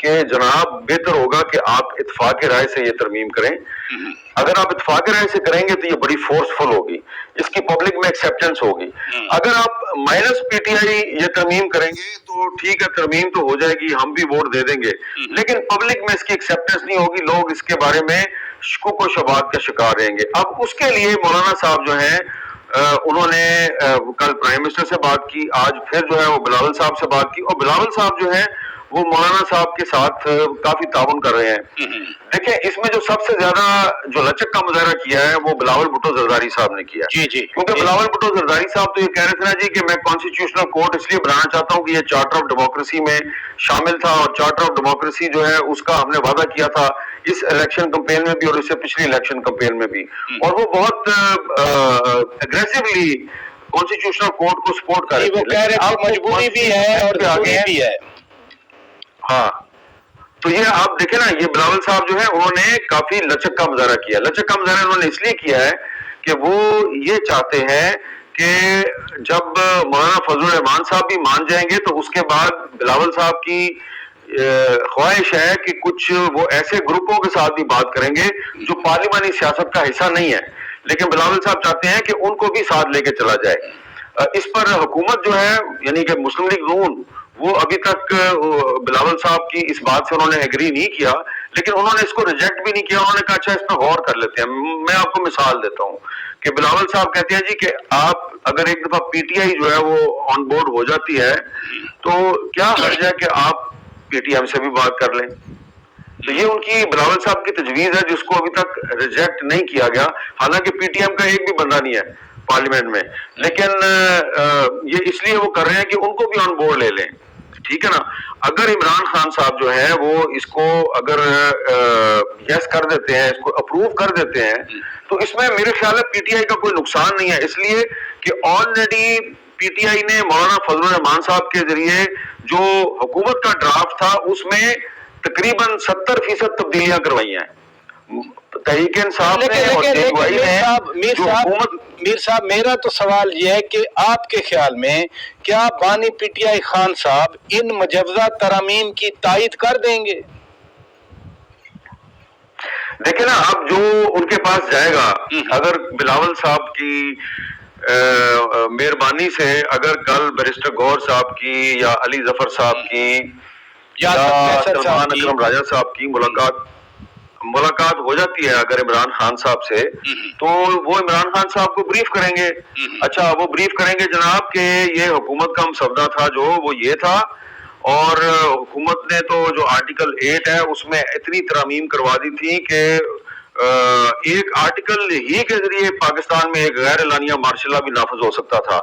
کہ جناب بہتر ہوگا کہ آپ اتفاق رائے سے یہ ترمیم کریں. اگر آپ اتفاق رائے سے کریں گے تو یہ بڑی فورسفل ہوگی, اس کی پبلک میں ایکسیپٹنس ہوگی. اگر آپ مائنس پی ٹی آئی یہ ترمیم کریں گے تو ٹھیک ہے, ترمیم تو ہو جائے گی, ہم بھی ووٹ دے دیں گے, لیکن پبلک میں اس کی ایکسیپٹنس نہیں ہوگی, لوگ اس کے بارے میں شکوک و شبہات کا شکار رہیں گے. اب اس کے لیے مولانا صاحب جو ہیں انہوں نے کل پرائم منسٹر سے بات کی, آج پھر جو ہے وہ بلاول صاحب سے بات کی, اور بلاول صاحب جو ہیں وہ مولانا صاحب کے ساتھ کافی تعاون کر رہے ہیں. دیکھیں اس میں جو سب سے زیادہ جو لچک کا مظاہرہ کیا ہے وہ بلاول بھٹو زرداری صاحب نے کیا. جی جی, کیونکہ بلاول بھٹو زرداری صاحب تو یہ کہہ رہے تھے نا جی کہ میں کانسٹیٹیوشنل کورٹ اس لیے بنانا چاہتا ہوں کہ یہ چارٹر آف ڈیموکریسی میں شامل تھا, اور چارٹر آف ڈیموکریسی جو ہے اس کا ہم نے وعدہ کیا تھا اس الیکشن کمپین میں بھی اور اس سے پچھلی الیکشن کمپین میں بھی, اور وہ بہت اگریسولی کانسٹیٹیوشنل کورٹ کو سپورٹ کر رہے تھے. اب مجبوری بھی ہے اور ضروری بھی ہے. ہاں, تو یہ آپ دیکھیں نا, یہ بلاول صاحب جو ہے انہوں نے کافی لچک کا مظاہرہ کیا. لچک کا مظاہرہ انہوں نے اس لیے کیا ہے کہ وہ یہ چاہتے ہیں کہ جب مولانا فضل الرحمان صاحب بھی مان جائیں گے تو اس کے بعد بلاول صاحب کی خواہش ہے کہ کچھ وہ ایسے گروپوں کے ساتھ بھی بات کریں گے جو پارلیمانی سیاست کا حصہ نہیں ہے, لیکن بلاول صاحب چاہتے ہیں کہ ان کو بھی ساتھ لے کے چلا جائے. اس پر حکومت جو ہے یعنی کہ مسلم لیگ نون وہ ابھی تک بلاول صاحب کی اس بات سے انہوں نے ایگری نہیں کیا, لیکن انہوں نے اس کو ریجیکٹ بھی نہیں کیا. انہوں نے کہا اچھا اس پہ غور کر لیتے ہیں. میں آپ کو مثال دیتا ہوں کہ بلاول صاحب کہتے ہیں جی کہ آپ اگر ایک دفعہ پی ٹی آئی جو ہے وہ آن بورڈ ہو جاتی ہے تو کیا حرج ہے کہ آپ پی ٹی ایم سے بھی بات کر لیں. تو یہ ان کی بلاول صاحب کی تجویز ہے جس کو ابھی تک ریجیکٹ نہیں کیا گیا, حالانکہ پی ٹی ایم کا ایک بھی بندہ نہیں ہے پارلیمنٹ میں, لیکن یہ اس لیے وہ کر رہے ہیں کہ ان کو بھی آن بورڈ لے لیں. ٹھیک ہے نا, اگر عمران خان صاحب جو ہے وہ اس کو اگر یس کر دیتے ہیں, اس کو اپروو کر دیتے ہیں, تو اس میں میرے خیال ہے پی ٹی آئی کا کوئی نقصان نہیں ہے, اس لیے کہ آلریڈی پی ٹی آئی نے مولانا فضل الرحمان صاحب کے ذریعے جو حکومت کا ڈرافٹ تھا اس میں تقریباً 70% تبدیلیاں کروائی ہیں. تحریک انصاف نے اور جے نے جو حکومت. میر صاحب میرا تو سوال یہ ہے کہ آپ کے خیال میں کیا بانی پی ٹی آئی خان صاحب ان مجوزہ ترامیم کی تائید کر دیں گے؟ دیکھیں نا, اب جو ان کے پاس جائے گا, اگر بلاول صاحب کی مہربانی سے اگر کل بیرسٹر گور صاحب کی یا علی ظفر صاحب کی یا سلمان اکرم راجہ صاحب کی ملاقات ہو جاتی ہے اگر عمران خان صاحب سے, تو وہ عمران خان صاحب کو بریف کریں گے. اچھا وہ بریف کریں گے جناب کہ یہ حکومت کا مسودہ تھا جو وہ یہ تھا, اور حکومت نے تو جو آرٹیکل 8 ہے اس میں اتنی ترامیم کروا دی تھی کہ ایک آرٹیکل ہی کے ذریعے پاکستان میں ایک غیر اعلانیہ مارشل لا بھی نافذ ہو سکتا تھا,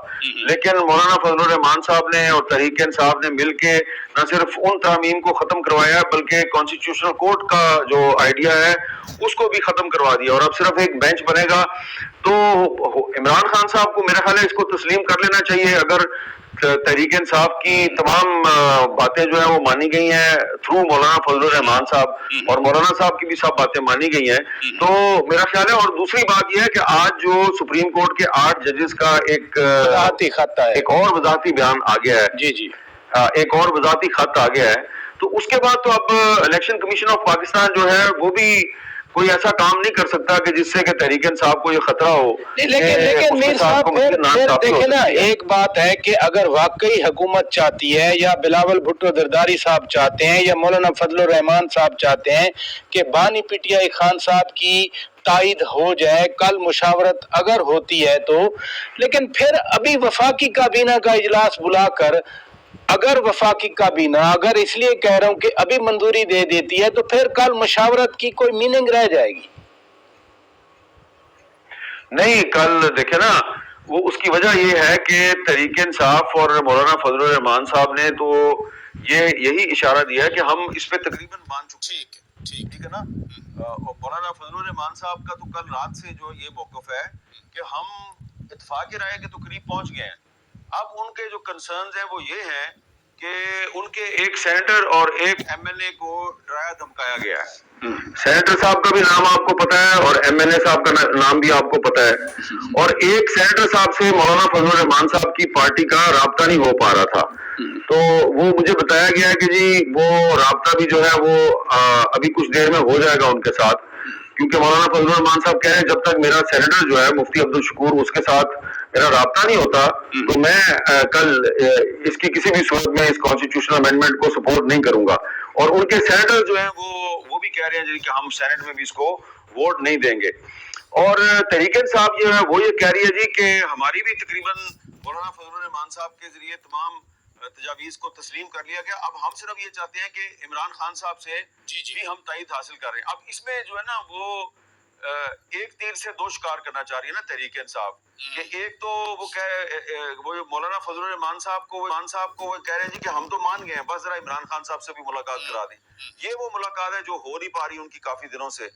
لیکن مولانا فضل الرحمان صاحب نے اور تحریک انصاف نے مل کے نہ صرف ان ترامیم کو ختم کروایا بلکہ کانسٹیٹیوشنل کورٹ کا جو آئیڈیا ہے اس کو بھی ختم کروا دیا, اور اب صرف ایک بینچ بنے گا. تو عمران خان صاحب کو میرا خیال ہے اس کو تسلیم کر لینا چاہیے. اگر تحریک انصاف کی تمام باتیں جو ہیں وہ مانی گئی ہیں تھرو مولانا فضل الرحمان صاحب اور مولانا صاحب کی بھی سب باتیں مانی گئی ہیں, تو میرا خیال ہے. اور دوسری بات یہ ہے کہ آج جو سپریم کورٹ کے 8 ججز کا ایک اور وضاحتی بیان آ گیا ہے, جی جی ایک اور وضاحتی خط آ گیا ہے, تو اس کے بعد تو اب الیکشن کمیشن آف پاکستان جو ہے وہ بھی کوئی ایسا کام نہیں کر سکتا کہ جس سے کہ تحریک انصاف کو یہ خطرہ ہو. لیکن میر صاحب پھر دیکھیں نا, ایک بات ہے کہ اگر واقعی حکومت چاہتی ہے یا بلاول بھٹو زرداری صاحب چاہتے ہیں یا مولانا فضل الرحمان صاحب چاہتے ہیں کہ بانی پی ٹی آئی خان صاحب کی تائید ہو جائے, کل مشاورت اگر ہوتی ہے تو, لیکن پھر ابھی وفاقی کابینہ کا اجلاس بلا کر اگر وفاقی کابینہ اگر اس لیے کہہ رہا ہوں کہ ابھی منظوری دے دیتی ہے تو پھر کل مشاورت کی کوئی میننگ رہ جائے گی؟ نہیں, کل دیکھیں نا وہ اس کی وجہ یہ ہے کہ تحریک انصاف اور مولانا فضل الرحمان صاحب نے تو یہی اشارہ دیا ہے کہ ہم اس پہ تقریباً مان چکے ہیں. ٹھیک ہے نا, اور مولانا فضل الرحمان صاحب کا تو کل رات سے جو یہ موقف ہے کہ ہم اتفاق رائے کے تو قریب پہنچ گئے ہیں. اب ان کے جو کنسرنز ہیں وہ یہ ہیں کہ ان کے ایک سینیٹر اور ایک ایم این اے کو ڈرایا دھمکایا گیا ہے. سینیٹر صاحب کا بھی نام آپ کو پتا ہے اور ایم این اے صاحب کا نام بھی آپ کو پتا ہے, اور ایک سینیٹر صاحب سے مولانا فضل الرحمان صاحب کی پارٹی کا رابطہ نہیں ہو پا رہا تھا. تو وہ مجھے بتایا گیا ہے کہ جی وہ رابطہ بھی جو ہے وہ ابھی کچھ دیر میں ہو جائے گا ان کے ساتھ, کیونکہ مولانا فضل الرحمان صاحب کہہ رہے ہیں جب تک میرا سینیٹر جو ہے مفتی عبدالشکور اس کے ساتھ میرا رابطہ نہیں ہوتا تو میں کل اس کی کسی بھی صورت میں اس کانسٹیٹیوشنل امینڈمنٹ کو سپورٹ نہیں کروں گا. اور ان کے سینیٹر جو ہیں وہ بھی کہہ رہے ہیں کہ ہم سینیٹ میں بھی اس کو ووٹ نہیں دیں گے. اور تحریک انصاف جو ہے وہ یہ کہہ رہی ہے جی کہ ہماری بھی تقریباً مولانا فضل الرحمان صاحب کے ذریعے تمام تجاویز کو تسلیم کر لیا گیا. اب ہم صرف یہ چاہتے ہیں کہ عمران خان صاحب سے بھی ہم تائید حاصل کر رہے ہیں. اب اس میں جو ہے نا وہ ایک تیر سے دو شکار کرنا چاہ رہی ہے نا تحریک انصاف, کہ ایک تو وہ مولانا فضل الرحمان صاحب کو وہ کہہ رہے ہیں جی کہ ہم تو مان گئے ہیں, بس ذرا عمران خان صاحب سے بھی ملاقات کرا دیں. یہ وہ ملاقات ہے جو ہو نہیں پا رہی ان کی کافی دنوں سے.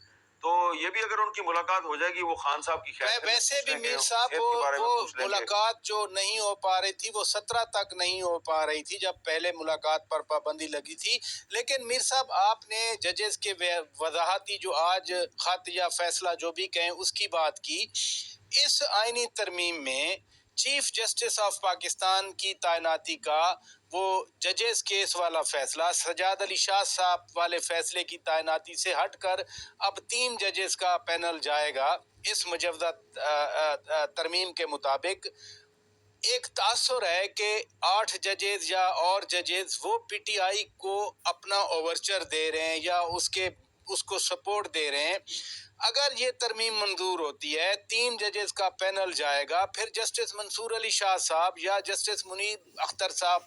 تو یہ بھی اگر ان کی ملاقات ہو جائے گی, وہ خان صاحب کی خیر ویسے بھی میر صاحب وہ ملاقات جو نہیں ہو پا رہی تھی وہ 17 تک نہیں ہو پا رہی تھی جب پہلے ملاقات پر پابندی لگی تھی. لیکن میر صاحب آپ نے ججز کے وضاحتی جو آج خط یا فیصلہ جو بھی کہیں اس کی بات کی. اس آئینی ترمیم میں چیف جسٹس آف پاکستان کی تعیناتی کا وہ ججز کیس والا فیصلہ سجاد علی شاہ صاحب والے فیصلے کی تعیناتی سے ہٹ کر اب 3 ججز کا پینل جائے گا. اس مجوزہ ترمیم کے مطابق ایک تاثر ہے کہ 8 ججز یا اور ججز وہ پی ٹی آئی کو اپنا اوورچر دے رہے ہیں یا اس کو سپورٹ دے رہے ہیں. اگر یہ ترمیم منظور ہوتی ہے 3 ججز کا پینل جائے گا, پھر جسٹس منصور علی شاہ صاحب یا جسٹس منیر اختر صاحب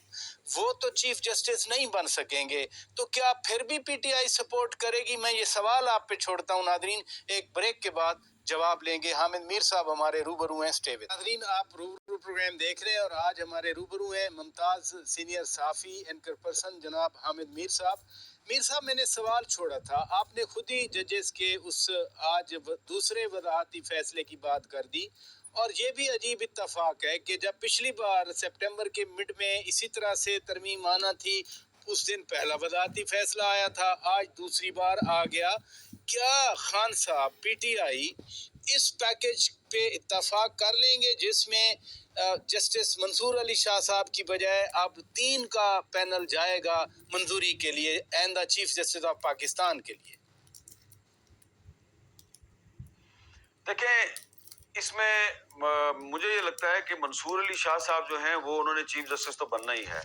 وہ تو چیف جسٹس نہیں بن سکیں گے, تو کیا پھر بھی پی ٹی آئی سپورٹ کرے گی؟ میں یہ سوال آپ پہ چھوڑتا ہوں. ناظرین ایک بریک کے بعد جواب لیں گے. حامد میر صاحب ہمارے روبرو ہیں, اسٹے ود. ناظرین آپ روبرو پروگرام دیکھ رہے ہیں اور آج ہمارے روبرو ہیں ممتاز سینئر صحافی اینکر پرسن جناب حامد میر صاحب. میر صاحب میں نے سوال چھوڑا تھا, آپ نے خود ہی ججز کے اس آج دوسرے وضاحتی فیصلے کی بات کر دی, اور یہ بھی عجیب اتفاق ہے کہ جب پچھلی بار سپٹمبر کے مڈ میں اسی طرح سے ترمیم آنا تھی اس دن پہلا وضاحتی فیصلہ آیا تھا, آج دوسری بار آ گیا. کیا خان صاحب P T I us package پہ اتفاق کر لیں گے جس میں جسٹس منصور علی شاہ صاحب کی بجائے اب 3 کا پینل جائے گا منظوری کے لیے آئندہ چیف جسٹس آف پاکستان کے لیے؟ دیکھیں اس میں مجھے یہ لگتا ہے کہ منصور علی شاہ صاحب جو ہیں وہ انہوں نے چیف جسٹس تو بننا ہی ہے,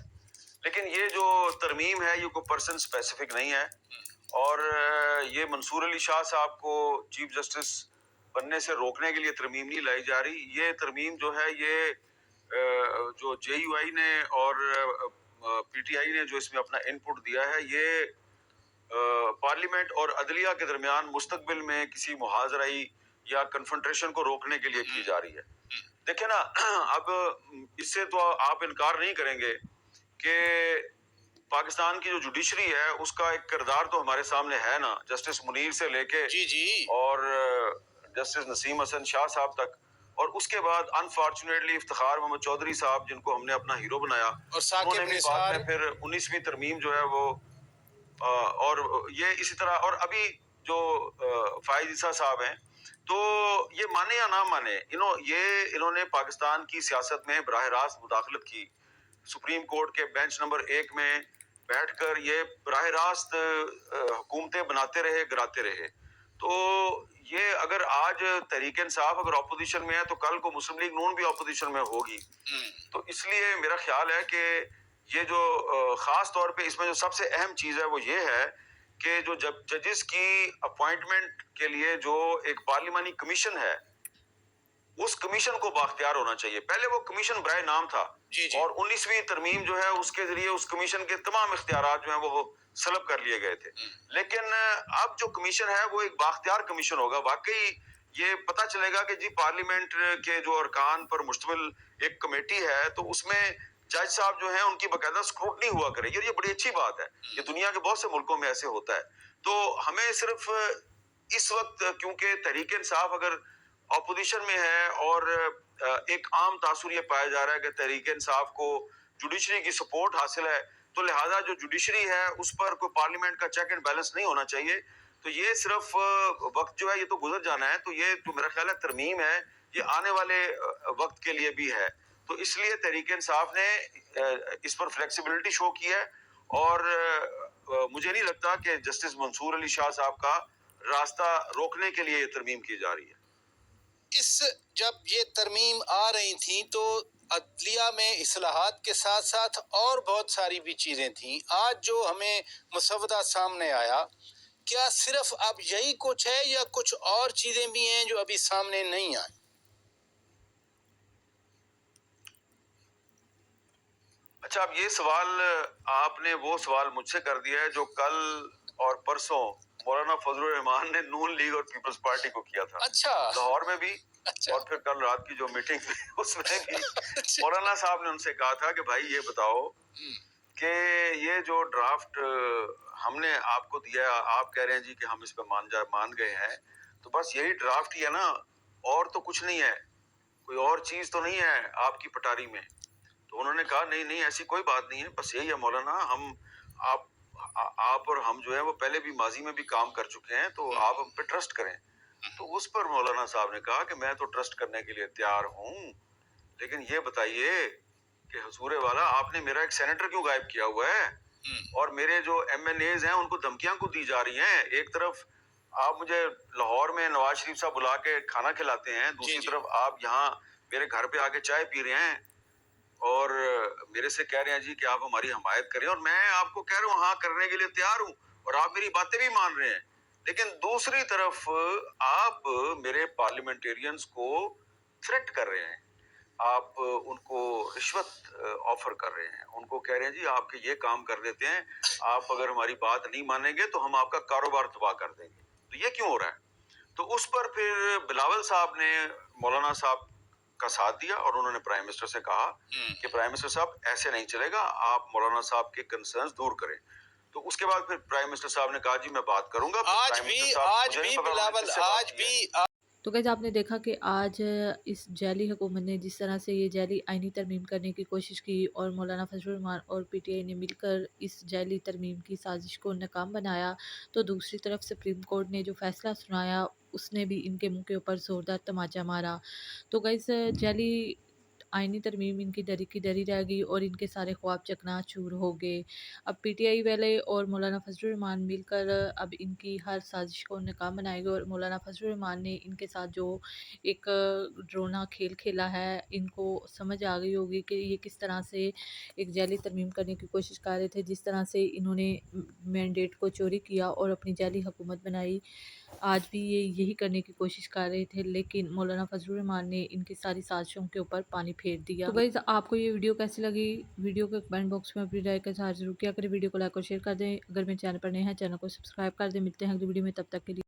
لیکن یہ جو ترمیم ہے یہ کوئی پرسن اسپیسیفک نہیں ہے, اور یہ منصور علی شاہ صاحب کو چیف جسٹس بننے سے روکنے کے لیے ترمیم نہیں لائی جا رہی. یہ ترمیم جو ہے یہ جو جے یو آئی نے اور پی ٹی آئی نے جو اس میں اپنا ان پٹ دیا ہے, یہ پارلیمنٹ اور عدلیہ کے درمیان مستقبل میں کسی محاذرائی یا کنفرنٹریشن کو روکنے کے لیے کی جا رہی ہے. دیکھیں نا, اب اس سے تو آپ انکار نہیں کریں گے کہ پاکستان کی جو جوڈیشری ہے اس کا ایک کردار تو ہمارے سامنے ہے نا, جسٹس منیر سے لے کے اور جسٹس نسیم حسن شاہ صاحب تک, اور اس کے بعد انفارچونیٹلی افتخار محمد چودھری صاحب جن کو ہم نے اپنا ہیرو بنایا, اور انہوں نے بھی بعد میں پھر 19ویں ترمیم جو ہے وہ اور یہ اسی طرح, اور ابھی جو فائز عیسیٰ صاحب ہیں, تو یہ مانے یا نہ مانے انہوں نے پاکستان کی سیاست میں براہ راست مداخلت کی. سپریم کورٹ کے بینچ نمبر 1 میں بیٹھ کر یہ براہ راست حکومتیں بناتے رہے, گراتے رہے. تو یہ اگر آج تحریک انصاف اگر اپوزیشن میں ہے تو کل کو مسلم لیگ نون بھی اپوزیشن میں ہوگی. تو اس لیے میرا خیال ہے کہ یہ جو خاص طور پہ اس میں جو سب سے اہم چیز ہے وہ یہ ہے کہ جو ججز کی اپوائنٹمنٹ کے لیے جو ایک پارلیمانی کمیشن ہے, اس کمیشن کو بااختیار ہونا چاہیے. پہلے وہ کمیشن برائے نام تھا, اور 19ویں ترمیم جو ہے اس کے ذریعے اس کمیشن کے تمام اختیارات جو ہیں وہ سلب کر لیے گئے تھے. لیکن اب جو کمیشن ہے وہ ایک بااختیار کمیشن ہوگا. واقعی یہ پتہ چلے گا کہ جی پارلیمنٹ کے جو ارکان پر مشتمل ایک کمیٹی ہے, تو اس میں جج صاحب جو ہیں ان کی باقاعدہ اسکروٹنی ہوا کرے گی, اور یہ بڑی اچھی بات ہے. یہ دنیا کے بہت سے ملکوں میں ایسے ہوتا ہے. تو ہمیں صرف اس وقت کیونکہ تحریک انصاف اگر اپوزیشن میں ہے اور ایک عام تاثر یہ پایا جا رہا ہے کہ تحریک انصاف کو جوڈیشری کی سپورٹ حاصل ہے, تو لہٰذا جو جوڈیشری ہے اس پر کوئی پارلیمنٹ کا چیک اینڈ بیلنس نہیں ہونا چاہیے. تو یہ صرف وقت جو ہے یہ تو گزر جانا ہے. تو یہ جو میرا خیال ہے ترمیم ہے یہ آنے والے وقت کے لیے بھی ہے. تو اس لیے تحریک انصاف نے اس پر فلیکسیبلٹی شو کی ہے. اور مجھے نہیں لگتا کہ جسٹس منصور علی شاہ صاحب کا راستہ روکنے کے لیے یہ ترمیم کی جا رہی ہے. جب یہ ترمیم آ رہی تھیں تو عدلیہ میں اصلاحات کے ساتھ ساتھ اور بہت ساری بھی چیزیں تھیں. آج جو ہمیں مسودہ سامنے آیا، کیا صرف اب یہی کچھ ہے یا کچھ اور چیزیں بھی ہیں جو ابھی سامنے نہیں آئیں؟ اچھا، اب یہ سوال آپ نے وہ سوال مجھ سے کر دیا ہے جو کل اور پرسوں مولانا فضل الرحمان نے نون لیگ اور پیپلز پارٹی کو کیا تھا. اچھا، لاہور میں بھی اچھا، اور پھر کل رات کی جو میٹنگ تھی اس میں بھی مولانا صاحب نے ان سے کہا تھا کہ بھائی یہ بتاؤ کہ یہ جو ڈرافٹ ہم نے آپ کو دیا، آپ کہہ رہے ہیں جی کہ ہم اس پہ مان گئے ہیں، تو بس یہی ڈرافٹ ہی ہے نا، اور تو کچھ نہیں ہے، کوئی اور چیز تو نہیں ہے آپ کی پٹاری میں. تو انہوں نے کہا نہیں ایسی کوئی بات نہیں ہے، بس یہی ہے مولانا، ہم آپ اور ہم جو ہے وہ پہلے بھی ماضی میں بھی کام کر چکے ہیں، تو آپ ہم پہ ٹرسٹ کریں. تو اس پر مولانا صاحب نے کہا کہ میں تو ٹرسٹ کرنے کے لیے تیار ہوں، لیکن یہ بتائیے کہ حضور والا آپ نے میرا ایک سینیٹر کیوں غائب کیا ہوا ہے، اور میرے جو ایم این ایز ہیں ان کو دھمکیاں کو دی جا رہی ہیں. ایک طرف آپ مجھے لاہور میں نواز شریف صاحب بلا کے کھانا کھلاتے ہیں، دوسری طرف آپ یہاں میرے گھر پہ آ کے چائے پی رہے ہیں اور میرے سے کہہ رہے ہیں جی کہ آپ ہماری حمایت کریں، اور میں آپ کو کہہ رہا ہوں ہاں کرنے کے لیے تیار ہوں، اور آپ میری باتیں بھی مان رہے ہیں. لیکن دوسری طرف آپ میرے پارلیمنٹیرینز کو تھریٹ کر رہے ہیں، آپ ان کو رشوت آفر کر رہے ہیں، ان کو کہہ رہے ہیں جی آپ کے یہ کام کر دیتے ہیں، آپ اگر ہماری بات نہیں مانیں گے تو ہم آپ کا کاروبار تباہ کر دیں گے. تو یہ کیوں ہو رہا ہے؟ تو اس پر پھر بلاول صاحب نے مولانا صاحب کا ساتھ دیا اور انہوں نے پرائم منسٹر سے کہا کہ پرائم منسٹر صاحب ایسے نہیں چلے گا، آپ مولانا صاحب کے کنسرنز دور کریں. تو اس کے بعد پھر پرائم منسٹر صاحب نے کہا جی میں بات کروں گا. آج بھی بلاول تو گائز آپ نے دیکھا کہ آج اس جعلی حکومت نے جس طرح سے یہ جعلی آئینی ترمیم کرنے کی کوشش کی اور مولانا فضل الرحمان اور پی ٹی آئی نے مل کر اس جعلی ترمیم کی سازش کو ناکام بنایا، تو دوسری طرف سپریم کورٹ نے جو فیصلہ سنایا اس نے بھی ان کے منہ کے اوپر زوردار تماچا مارا. تو گائز جعلی آئینی ترمیم ان کی ڈری کی ڈری رہ گئی اور ان کے سارے خواب چکنا چور ہو گئے. اب پی ٹی آئی والے اور مولانا فضل الرحمان مل کر اب ان کی ہر سازش کو ناکام بنائے گے، اور مولانا فضل الرحمان نے ان کے ساتھ جو ایک ڈرونا کھیل کھیلا ہے، ان کو سمجھ آ گئی ہوگی کہ یہ کس طرح سے ایک جعلی ترمیم کرنے کی کوشش کر رہے تھے، جس طرح سے انہوں نے مینڈیٹ کو چوری کیا اور اپنی جعلی حکومت بنائی. آج بھی یہ یہی کرنے کی کوشش کر رہے تھے، لیکن مولانا فضل الرحمان نے ان کی ساری سازشوں کے اوپر پانی پھیر دیا. تو گائز آپ کو یہ ویڈیو کیسی لگی؟ ویڈیو کے کمنٹ باکس میں اپنی رائے کا اظہار ضرور کیا کریں. ویڈیو کو لائک اور شیئر کر دیں. اگر میرے چینل پر نئے ہیں چینل کو سبسکرائب کر دیں. ملتے ہیں اگلی ویڈیو میں، تب تک کے لیے